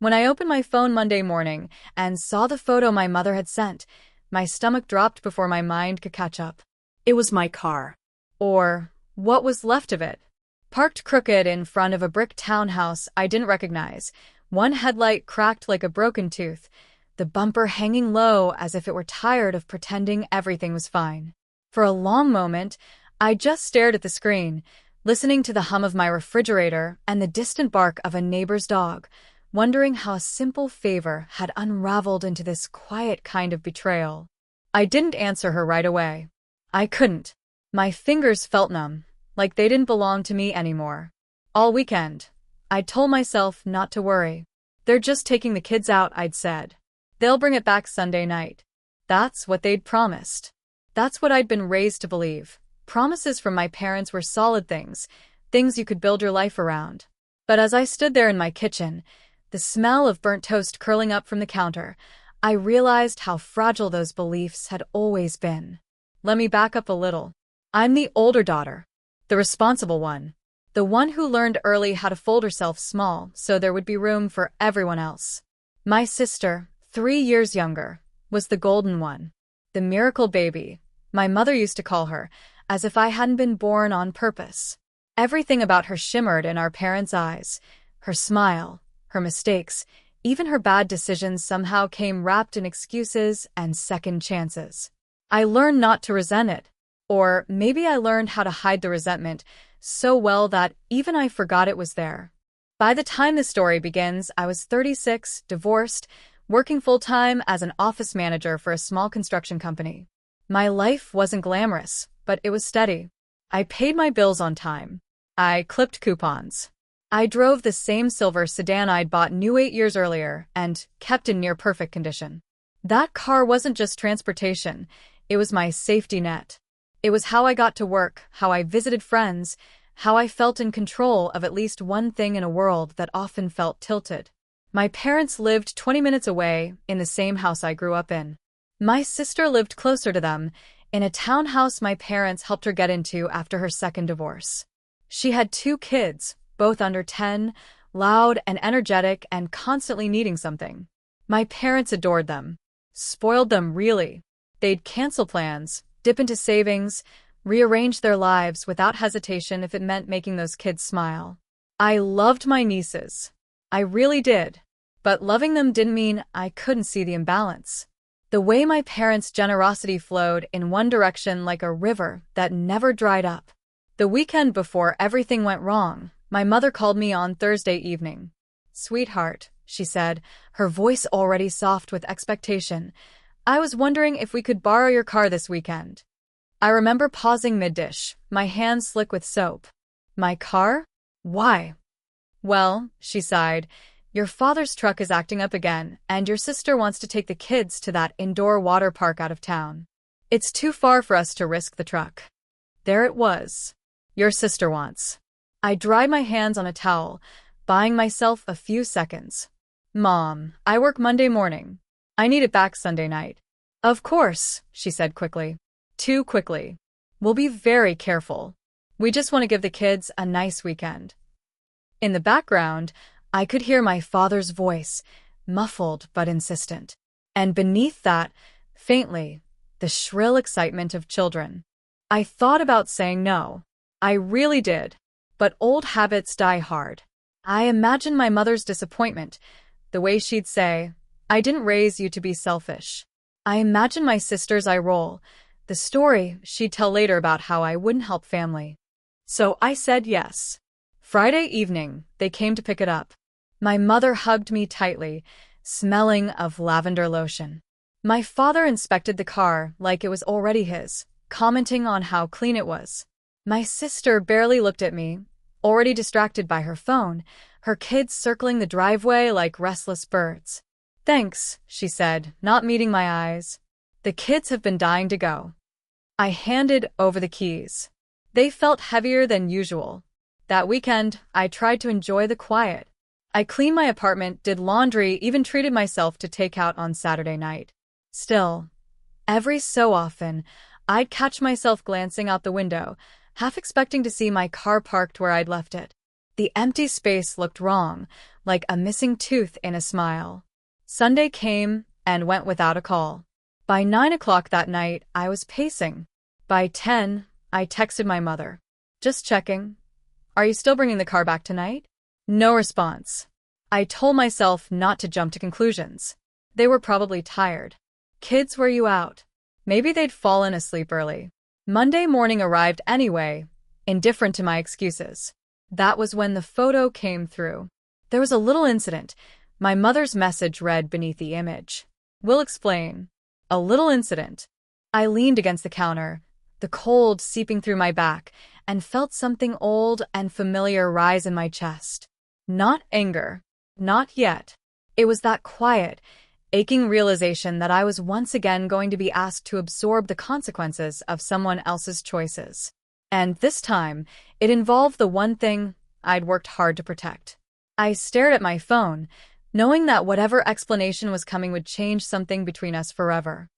When I opened my phone Monday morning and saw the photo my mother had sent, my stomach dropped before my mind could catch up. It was my car. Or what was left of it. Parked crooked in front of a brick townhouse I didn't recognize, one headlight cracked like a broken tooth, the bumper hanging low as if it were tired of pretending everything was fine. For a long moment, I just stared at the screen, listening to the hum of my refrigerator and the distant bark of a neighbor's dog, wondering how a simple favor had unraveled into this quiet kind of betrayal. I didn't answer her right away. I couldn't. My fingers felt numb, like they didn't belong to me anymore. All weekend, I told myself not to worry. They're just taking the kids out, I'd said. They'll bring it back Sunday night. That's what they'd promised. That's what I'd been raised to believe. Promises from my parents were solid things, things you could build your life around. But as I stood there in my kitchen, the smell of burnt toast curling up from the counter, I realized how fragile those beliefs had always been. Let me back up a little. I'm the older daughter, the responsible one, the one who learned early how to fold herself small so there would be room for everyone else. My sister, 3 years younger, was the golden one, the miracle baby, my mother used to call her, as if I hadn't been born on purpose. Everything about her shimmered in our parents' eyes. Her smile, her mistakes, even her bad decisions somehow came wrapped in excuses and second chances. I learned not to resent it. Or maybe I learned how to hide the resentment so well that even I forgot it was there. By the time the story begins, I was 36, divorced, working full-time as an office manager for a small construction company. My life wasn't glamorous, but it was steady. I paid my bills on time. I clipped coupons. I drove the same silver sedan I'd bought new 8 years earlier and kept in near-perfect condition. That car wasn't just transportation, it was my safety net. It was how I got to work, how I visited friends, how I felt in control of at least one thing in a world that often felt tilted. My parents lived 20 minutes away, in the same house I grew up in. My sister lived closer to them, in a townhouse my parents helped her get into after her second divorce. She had 2 kids, both under 10, loud and energetic and constantly needing something. My parents adored them. Spoiled them, really. They'd cancel plans, dip into savings, rearrange their lives without hesitation if it meant making those kids smile. I loved my nieces. I really did. But loving them didn't mean I couldn't see the imbalance. The way my parents' generosity flowed in one direction like a river that never dried up. The weekend before everything went wrong, my mother called me on Thursday evening. "Sweetheart," she said, her voice already soft with expectation, "I was wondering if we could borrow your car this weekend." I remember pausing mid-dish, my hands slick with soap. "My car? Why?" "Well," she sighed, "your father's truck is acting up again, and your sister wants to take the kids to that indoor water park out of town. It's too far for us to risk the truck." There it was. Your sister wants. I dried my hands on a towel, buying myself a few seconds. "Mom, I work Monday morning. I need it back Sunday night." "Of course," she said quickly. Too quickly. "We'll be very careful. We just want to give the kids a nice weekend." In the background, I could hear my father's voice, muffled but insistent. And beneath that, faintly, the shrill excitement of children. I thought about saying no. I really did. But old habits die hard. I imagined my mother's disappointment, the way she'd say, "I didn't raise you to be selfish." I imagined my sister's eye roll, the story she'd tell later about how I wouldn't help family. So I said yes. Friday evening, they came to pick it up. My mother hugged me tightly, smelling of lavender lotion. My father inspected the car like it was already his, commenting on how clean it was. My sister barely looked at me, already distracted by her phone, her kids circling the driveway like restless birds. "Thanks," she said, not meeting my eyes. "The kids have been dying to go." I handed over the keys. They felt heavier than usual. That weekend, I tried to enjoy the quiet. I cleaned my apartment, did laundry, even treated myself to takeout on Saturday night. Still, every so often, I'd catch myself glancing out the window, half expecting to see my car parked where I'd left it. The empty space looked wrong, like a missing tooth in a smile. Sunday came and went without a call. By 9 o'clock that night, I was pacing. By 10, I texted my mother. Just checking. Are you still bringing the car back tonight? No response. I told myself not to jump to conclusions. They were probably tired. Kids, were you out? Maybe they'd fallen asleep early. Monday morning arrived anyway, indifferent to my excuses. That was when the photo came through. There was a little incident. My mother's message read beneath the image. Will explain. A little incident. I leaned against the counter, the cold seeping through my back, and felt something old and familiar rise in my chest. Not anger. Not yet. It was that quiet, aching realization that I was once again going to be asked to absorb the consequences of someone else's choices. And this time, it involved the one thing I'd worked hard to protect. I stared at my phone, knowing that whatever explanation was coming would change something between us forever.